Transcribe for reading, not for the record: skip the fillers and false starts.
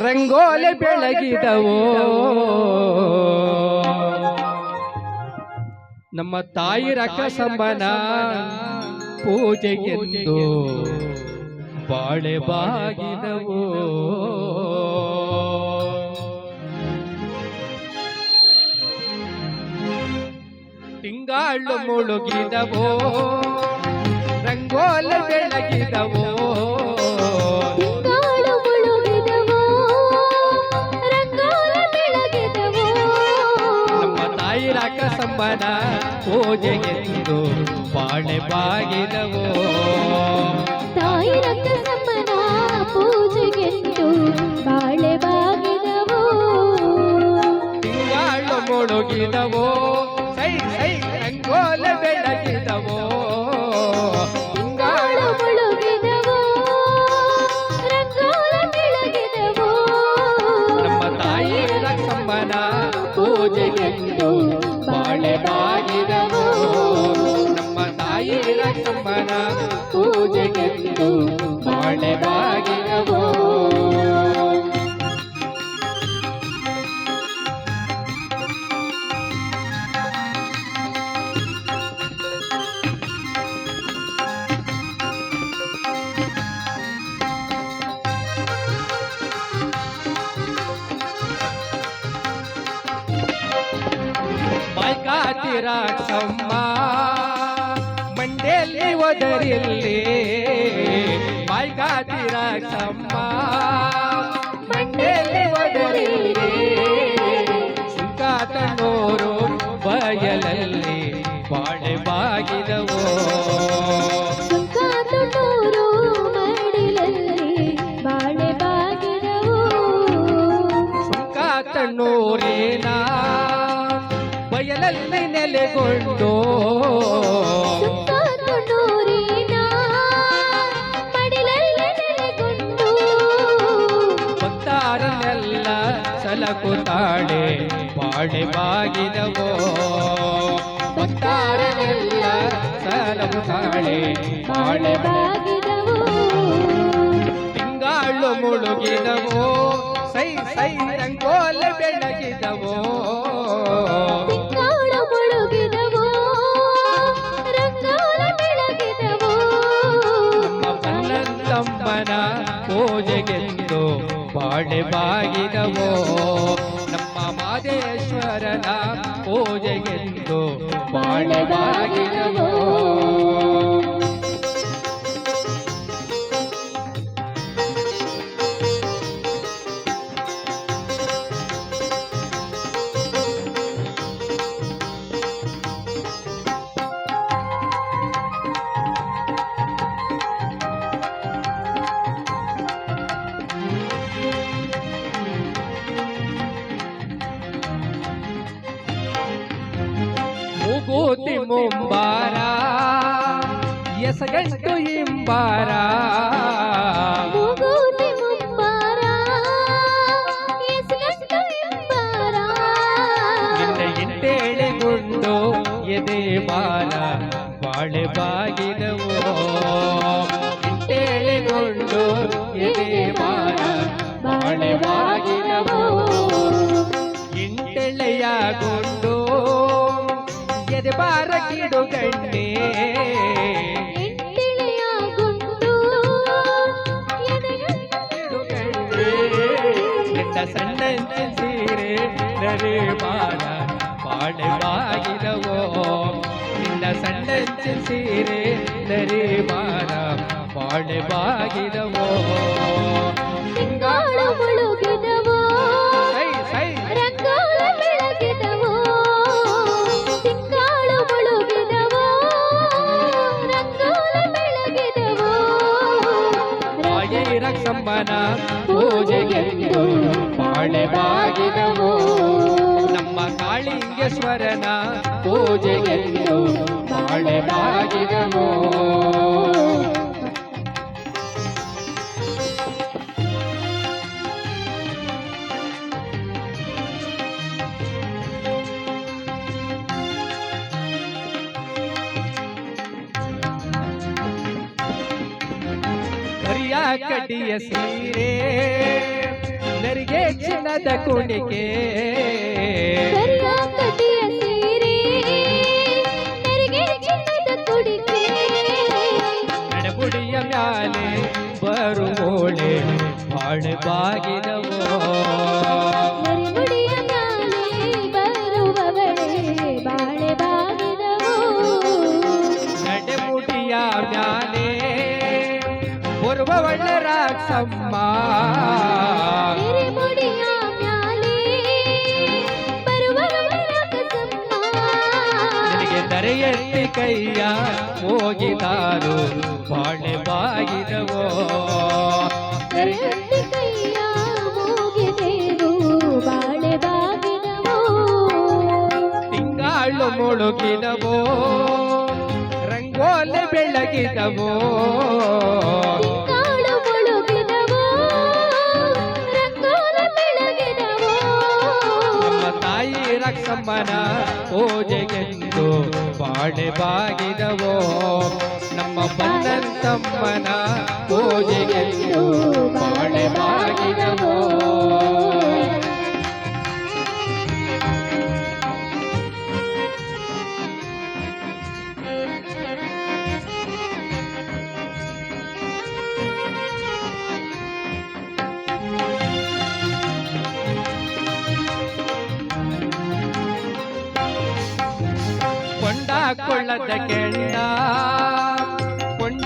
ರಂಗೋಲೆ ಬೆಳಗಿದವೋ ನಮ್ಮ ತಾಯಿ ರಕ್ಕಸಮ್ಮನ ಪೂಜೆಗೆಂದು ಬಾಳೆ ಬಾಗಿದವೋ ತಿಂಗಾಳು ಮುಳುಗಿದವೋ ರಂಗೋಲೆ ಬೆಳಗಿದವೋ ತಿಂಗಾಳು ಮುಳುಗಿದವೋ ರಂಗೋಲೆ ಬೆಳಗಿದವೋ ನಮ್ಮ ತಾಯಿ ರಕ್ಕಸಮ್ಮನ ಪೂಜೆಗೆಂದು ಬಾಳೆ ಬಾಗಿದವೋ ತಾಯಿ ರಕ್ಕಸಮ್ಮನ ಪೂಜೆಗೆಂದು ಬಾಳೆ ಬಾಗಿದವೋ ತಿಂಗಾಳು ಮುಳುಗಿದವೋ ಸೈ ಸೈ ರಂಗೋಲೆ ಬೆಳಗಿದವೋ ತಿಂಗಾಳು ಮುಳುಗಿದವೋ ರಂಗೋಲೆ ಬೆಳಗಿದವೋ ನಮ್ಮ ತಾಯಿ ರಕ್ಕಸಮ್ಮನ ಪೂಜೆಗೆಂದು ಬಾಳೆ ಬಾಗಿದವೋ ನಮ್ಮ ತಾಯಿ ರಕ್ಕಸಮ್ಮನ ಪೂಜೆಗೆಂದು ಬಾಳೆ ಬಾಗಿದವೋ ರಾಕ್ಷಮ್ಮ ಮಂಡೆಯಲ್ಲಿ ಒದರಿಲ್ಲಿ ಬಾಯ್ಗಾತಿ ರಾಕ್ಷಮ್ಮ ಮಂಡೆಯಲ್ಲಿ ಒದರಿಲ್ಲಿ ಸುಖಾತನೋರು ಬಯಲಲ್ಲಿ ಬಾಳೆ ಬಾಗಿದವೋ ಸುಖಾತನೋರು ಮಡಿಲಲ್ಲಿ ಬಾಳೆ ಬಾಗಿದವೋ ಸುಖಾತನೋರೇನಾ ಬಯಲಲ್ಲಿ ನೆಲೆಗೊಂಡು ಸುಖಾತನೋರಿನ ಮಡಿಲಲ್ಲಿ ನೆಲೆಗೊಂಡು ಭಕ್ತಾರನೆಲ್ಲ ಸಲಕುತ್ತಾಳೆ ಬಾಳೆ ಬಾಗಿದವೋ ಭಕ್ತಾರನೆಲ್ಲ ಸಲಕುತ್ತಾಳೆ ಬಾಳೆ ಬಾಗಿದವೋ ತಿಂಗಾಳು ಮುಳುಗಿದವೋ ಸೈ ಸೈ ರಂಗೋಲೆ ಬೆಳಗಿದವೋ ತಿಂಗಾಳು ಮುಳುಗಿದವೋ ರಂಗೋಲೆ ಬೆಳಗಿದವೋ ನಮ್ಮ ಬಲ್ಲಂತಮ್ಮನ ಪೂಜೆಗೆಂದು ಬಾಳೆ ಬಾಗಿದವೋ ನಮ್ಮ ಮಾದೇಶ್ವರನ ಪೂಜೆಗೆಂದು ಬಾಳೆ ಬಾಗಿದವೋ ಮೂಗೂತಿ ಮುಂಬಾರ ಎಸಗಂಟು ಇಂಬಾರ ಮೂಗೂತಿ ಮುಂಬಾರ ಎಸಗಂಟು ಇಂಬಾರ ನಿನ್ನ ಇಂಟೇಳೆಗುಂಡು ಎದೆ ಬಾರ ಬಾಳೆ ಬಾಗಿದವೋ ಇಂಟೇಳೆಗುಂಡು ಎದೆ ಬಾರ ಬಾಳೆ ಬಾಗಿದವೋ ಇಂಟೆಳೆಯಗೊಂಡು ಎದೆ ಬಾರ ಕಿಡುಗಣ್ಣೆ ಎಂಟಿಳೆಯಾಗುಂಡು ಕಿಡುಗಣ್ಣೆ ನಿನ್ನ ಸಣ್ಣ ಸೀರೆ ನರೆ ಬಾರ ಬಾಳೆ ಬಾಗಿದವೋ ನಿನ್ನ ಸಣ್ಣ ಸೀರೆ ನರೆ ಬಾರ ಬಾಳೆ ಬಾಗಿದವೋ ತಿಂಗಾಳು ಮುಳುಗಿದವೋ ಸೈ ಸೈ ರಂಗೋಲೆ ಬೆಳಗಿದವೋ ತಿಂಗಾಳು ಮುಳುಗಿದವೋ ರಂಗೋಲೆ ಬೆಳಗಿದವೋ ತಾಯಿ ರಕ್ಕಸಮ್ಮನ ಪೂಜೆಗೆಂದು ಬಾಳೆ ಬಾಗಿದವೋ ನಮ್ಮ ಕಾಳಿಂಗೇಶ್ವರನ ಪೂಜೆಗೆಂದು ಬಾಳೆ ಬಾಗಿದವೋ ಕರಿಯ ಕಡಿಯ ಸೀರೆ ನೆರಿಗೆ ಚಿನ್ನದ ಕುಣಿಕೆ ಕರಿಯ ಕಟಿಯ ಸೀರೆ ನೆರಿಗೆ ಚಿನ್ನದ ಕುಡಿಕೆ ನಡಬುಡಿಯ ಮ್ಯಾಲೆ ಬರುವೋಳೆ ಬಾಳೆ ಬಾಗಿದವೋ ನರಿಮುಡಿಯ ಮ್ಯಾಲೆ ಬರುವವಳೆ ಬಾಳೆ ಬಾಗಿದವೋ ನಡೆಮುಡಿಯ ಮ್ಯಾಲೆ ಬರುವವಳ ರಾಕ್ಷಮ್ಮ ನರಿಮುಡಿಯ ಮ್ಯಾಲೆ ಬರುವವಳೆ ರಾಕ್ಷಸಮ್ಮ ನಿನಗೆ ದರೆಯೆತ್ತಿ ಕೈಯ ಹೋಗಿದಾರು ಬಾಳೆ ಬಾಗಿದವೋ ಕರೆಯತ್ತಿ ಕೈಯ ಮೂಗಿದೆವು ಬಾಳೆ ಬಾಗಿದವೋ ತಿಂಗಾಳು ಮುಳುಗಿದವೋ ರಂಗೋಲೆ ಬೆಳಗಿದವೋ ಕಾಡು ಮುಳುಗಿದವೋ ರಂಗೋಲ ಬೆಳಗಿದವೋ ನಮ್ಮ ತಾಯಿ ರಕ್ಷಮ್ಮನ ಪೂಜೆಗೆಂದು ಬಾಳೆ ಬಾಗಿದವೋ ನಮ್ಮ ಬಂದಂತಮ್ಮನ ಪೂಜೆಗೆಂದು ಬಾಳೆ ಬಾಗಿದವೋ ಕೊಂಡ ಕೊಳ್ಳದ ಕೆಂಡ